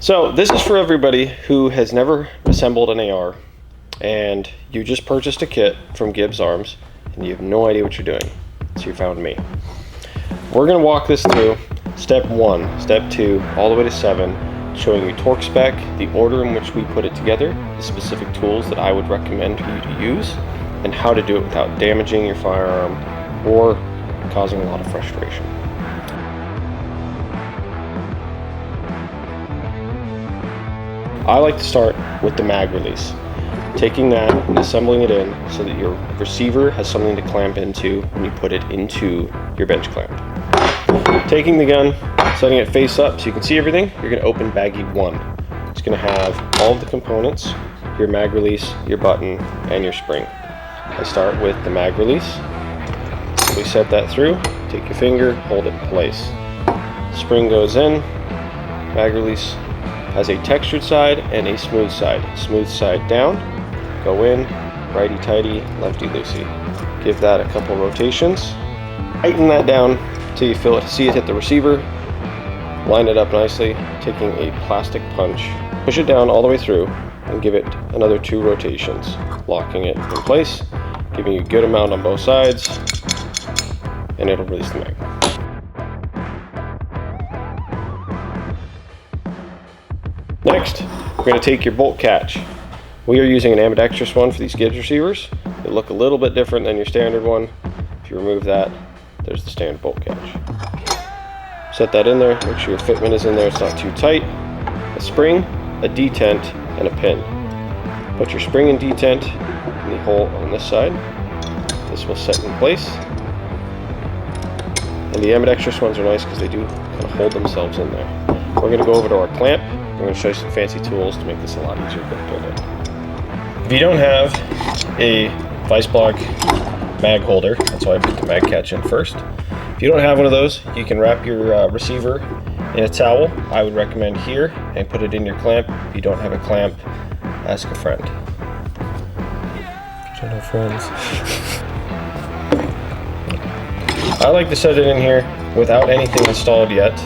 So this is for everybody who has never assembled an AR and you just purchased a kit from Gibbs Arms and you have no idea what you're doing. So you found me. We're going to walk this through step 1, step 2, all the way to 7, showing you torque spec, the order in which we put it together, the specific tools that I would recommend for you to use, and how to do it without damaging your firearm or causing a lot of frustration. I like to start with the mag release, taking that and assembling it in so that your receiver has something to clamp into when you put it into your bench clamp. Taking the gun, setting it face up so you can see everything, you're going to open baggie 1. It's going to have all of the components, your mag release, your button, and your spring. I start with the mag release. We set that through, take your finger, hold it in place. Spring goes in, mag release has a textured side and a smooth side. Smooth side down, go in, righty-tighty, lefty-loosey. Give that a couple rotations. Tighten that down until you feel it, see it hit the receiver. Line it up nicely, taking a plastic punch. Push it down all the way through and give it another 2 rotations, locking it in place, giving you a good amount on both sides, and it'll release the mag. Next, we're going to take your bolt catch. We are using an ambidextrous one for these Gibbs receivers. They look a little bit different than your standard one. If you remove that, there's the standard bolt catch. Set that in there, make sure your fitment is in there, it's not too tight. A spring, a detent, and a pin. Put your spring and detent in the hole on this side. This will set in place. And the ambidextrous ones are nice because they do kind of hold themselves in there. We're going to go over to our clamp. I'm going to show you some fancy tools to make this a lot easier to build in. If you don't have a vice block mag holder, that's why I put the mag catch in first. If you don't have one of those, you can wrap your receiver in a towel. I would recommend here and put it in your clamp. If you don't have a clamp, ask a friend. I don't have friends. I like to set it in here without anything installed yet.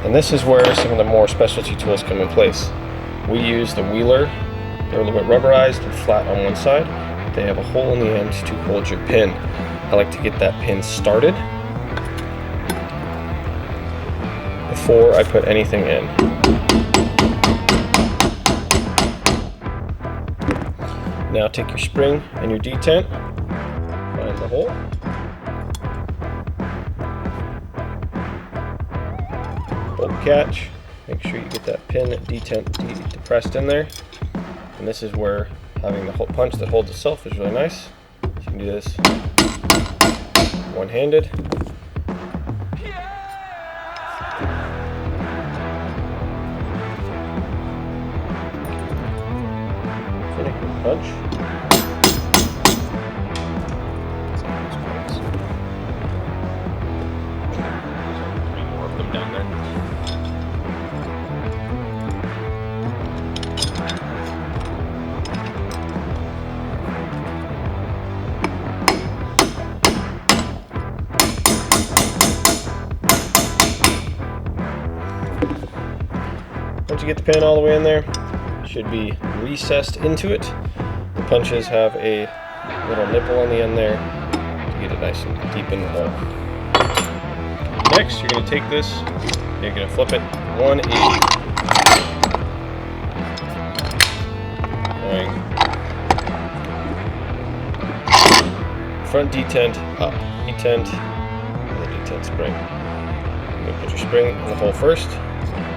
And this is where some of the more specialty tools come in place. We use the Wheeler. They're a little bit rubberized and flat on one side. They have a hole in the end to hold your pin. I like to get that pin started before I put anything in. Now take your spring and your detent, find the hole. Bolt catch, make sure you get that pin detent depressed in there. And this is where having the punch that holds itself is really nice. So you can do this one-handed. Finish punch. Once you get the pin all the way in there, it should be recessed into it. The punches have a little nipple on the end there to get it nice and deep in the hole. Next, you're going to take this, you're going to flip it 180. Going front detent up, detent, and the detent spring. You're going to put your spring in the hole first.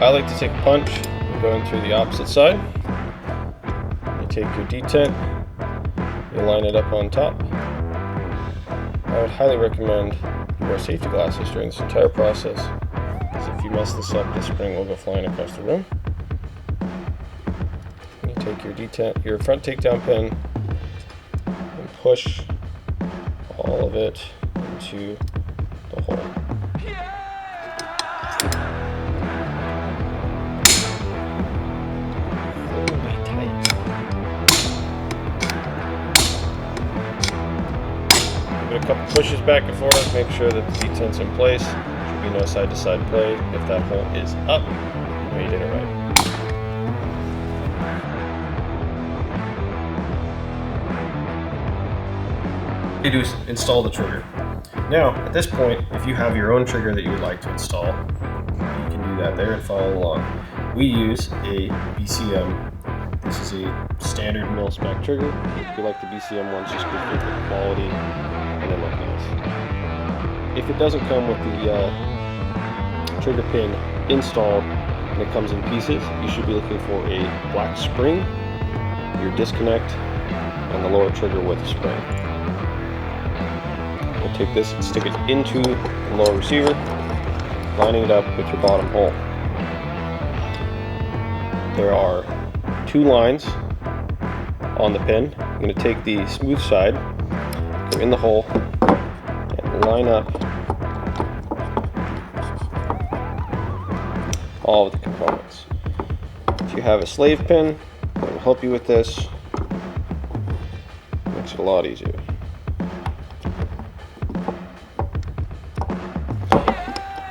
I like to take a punch and go in through the opposite side. You take your detent, you line it up on top. I would highly recommend you wear safety glasses during this entire process, because if you mess this up, the spring will go flying across the room. You take your detent, your front takedown pin, and push all of it into the hole. Give it a couple pushes back and forth, make sure that the detent's in place. Should be no side-to-side play. If that hole is up, you know you did it right. to install the trigger. Now, at this point, if you have your own trigger that you would like to install, you can do that there and follow along. We use a BCM. This is a standard mil-spec trigger. If you like the BCM ones, just good for the quality and they look nice. If it doesn't come with the trigger pin installed and it comes in pieces, you should be looking for a black spring, your disconnect, and the lower trigger with a spring. We'll take this and stick it into the lower receiver, lining it up with your bottom hole. There are 2 lines on the pin. I'm going to take the smooth side, go in the hole, and line up all of the components. If you have a slave pin, that will help you with this. Makes it a lot easier.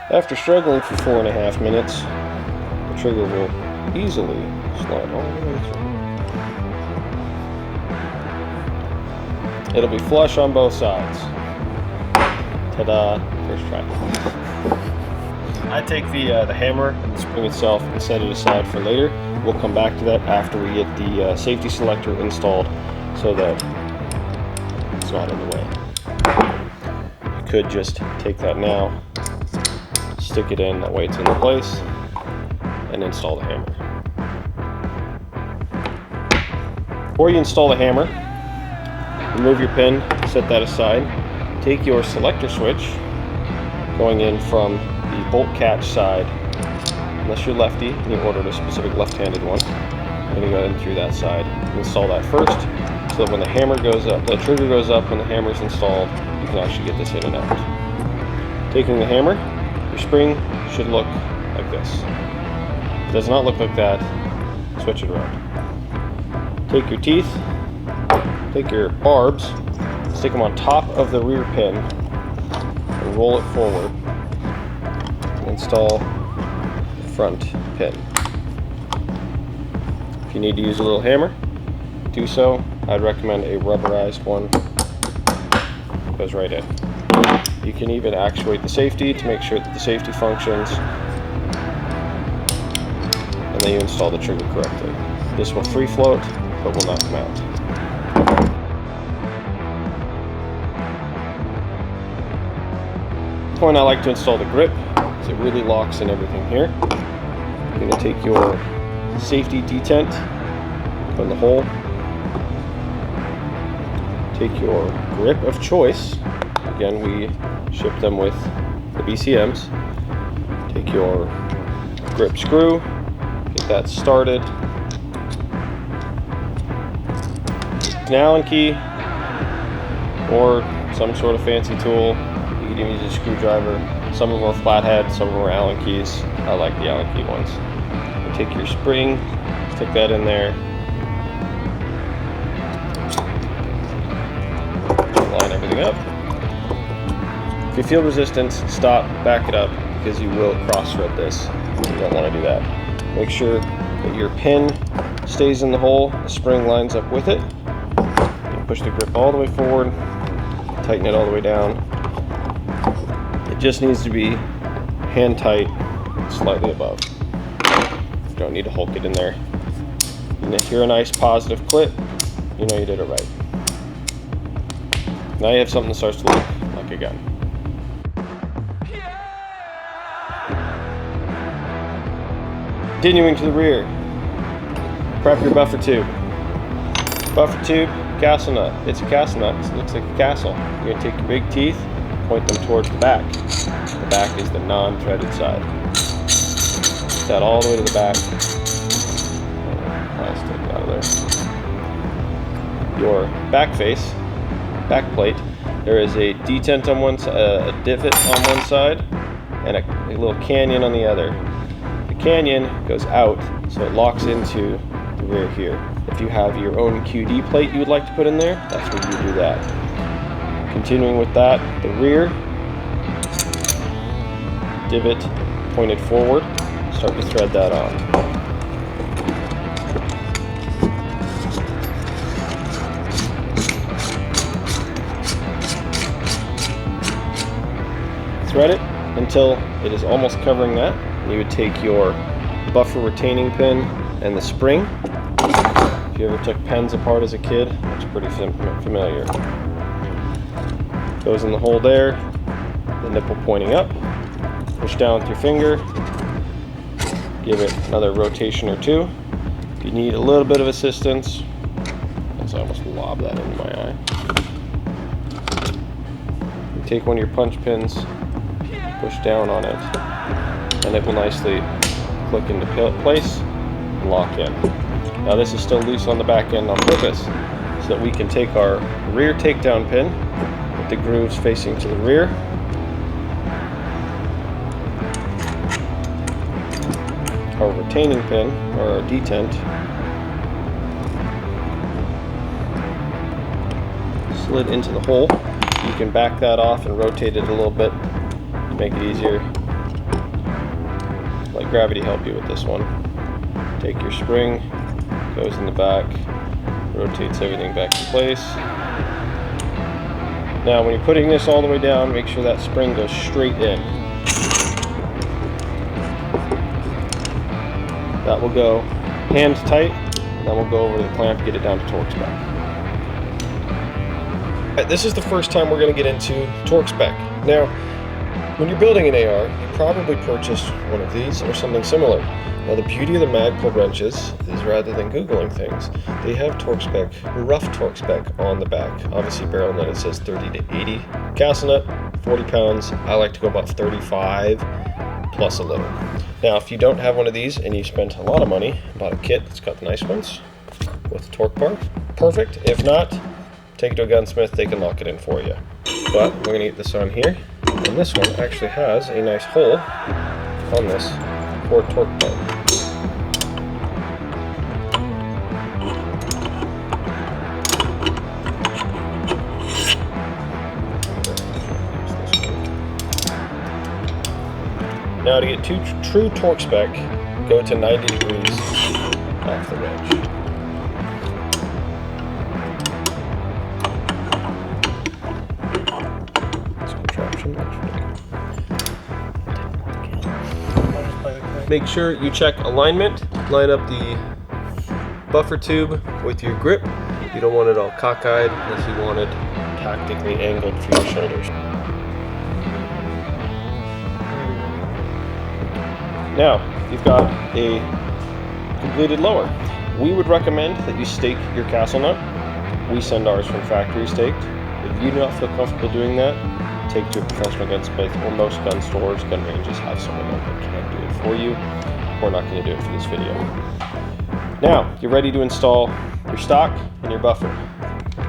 After struggling for 4.5 minutes, the trigger will easily slide all the way through. It'll be flush on both sides. Ta-da! First try. I take the hammer and the spring itself and set it aside for later. We'll come back to that after we get the safety selector installed so that it's not in the way. You could just take that now, stick it in, that way it's in the place, and install the hammer. Before you install the hammer, remove your pin, set that aside, take your selector switch going in from the bolt catch side, unless you're lefty and you ordered a specific left-handed one. I'm going to go in through that side and install that first, so that when the hammer goes up, the trigger goes up when the hammer is installed, you can actually get this in and out. Taking the hammer, your spring should look like this. If it does not look like that, switch it around. Take your teeth, take your barbs, stick them on top of the rear pin, and roll it forward. Install the front pin. If you need to use a little hammer, do so. I'd recommend a rubberized one. It goes right in. You can even actuate the safety to make sure that the safety functions, and then you install the trigger correctly. This will free float, but will not come out. The point I like to install the grip is it really locks in everything here. You're going to take your safety detent, put in the hole, take your grip of choice. Again, we ship them with the BCMs. Take your grip screw, get that started. An Allen key or some sort of fancy tool. You can even use a screwdriver. Some of them are flathead, some of them are Allen keys. I like the Allen key ones. You take your spring, stick that in there. Line everything up. If you feel resistance, stop, back it up, because you will cross-thread this. You don't want to do that. Make sure that your pin stays in the hole, the spring lines up with it. You push the grip all the way forward, tighten it all the way down. It just needs to be hand tight, slightly above. You don't need to hulk it in there. And if you're a nice positive clip, you know you did it right. Now you have something that starts to look like a gun. Continuing to the rear, prep your buffer tube. Buffer tube, castle nut. It's a castle nut because it looks like a castle. You're going to take your big teeth, point them towards the back. The back is the non-threaded side. Put that all the way to the back. Plastic out of there. Your back face, back plate, there is a detent on one side, a divot on one side, and a little canyon on the other. The canyon goes out, so it locks into the rear here. If you have your own QD plate you would like to put in there, that's where you do that. Continuing with that, the rear divot pointed forward, start to thread that on. thread it until it is almost covering that. You would take your buffer retaining pin and the spring. If you ever took pens apart as a kid, it's pretty familiar. Goes in the hole there, the nipple pointing up. Push down with your finger, give it another rotation or two. If you need a little bit of assistance, I almost lobbed that into my eye. You take one of your punch pins, push down on it, and it will nicely click into place and lock in. Now this is still loose on the back end on purpose, so that we can take our rear takedown pin with the grooves facing to the rear. Our retaining pin, or our detent, slid into the hole. You can back that off and rotate it a little bit to make it easier. Let gravity help you with this one. Take your spring, goes in the back, rotates everything back in place. Now when you're putting this all the way down, make sure that spring goes straight in. That will go hand tight, and then we'll go over to the clamp, get it down to torque spec. This is the first time we're going to get into torque spec. Now, when you're building an AR, you probably purchased one of these or something similar. Now the beauty of the Magpul wrenches is, rather than Googling things, they have torque spec, rough torque spec on the back. Obviously barrel nut, it says 30 to 80. Castle nut, 40 pounds. I like to go about 35 plus a little. Now if you don't have one of these and you spent a lot of money, bought a kit that's got the nice ones with the torque bar, perfect. If not, take it to a gunsmith, they can lock it in for you. But we're gonna get this on here, and this one actually has a nice hole on this for a torque bar. Now to get true torque spec, go to 90 degrees off the wrench. Make sure you check alignment, line up the buffer tube with your grip. You don't want it all cockeyed unless you want it tactically angled for your shoulders. Now, you've got a completed lower. We would recommend that you stake your castle nut. We send ours from factory staked. If you do not feel comfortable doing that, take to a professional gunsmith, or most gun stores, gun ranges have someone that can do it for you. We're not going to do it for this video. Now, you're ready to install your stock and your buffer.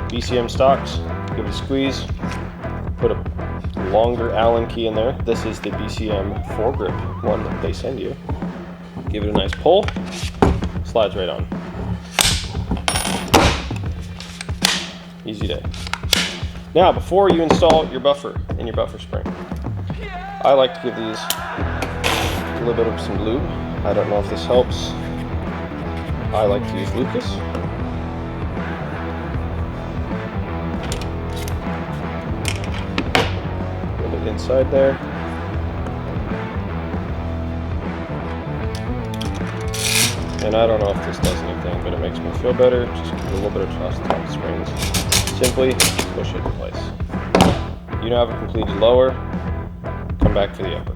BCM stocks, give it a squeeze, put a longer Allen key in there. This is the BCM foregrip one that they send you. Give it a nice pull, slides right on. Easy day. Now, before you install your buffer and your buffer spring, I like to give these a little bit of some lube. I don't know if this helps. I like to use Lucas. Put it inside there. And I don't know if this does anything, but it makes me feel better. Just give it a little bit of trust on the springs. Simply push it in place. You now have a completed lower. Come back for the upper.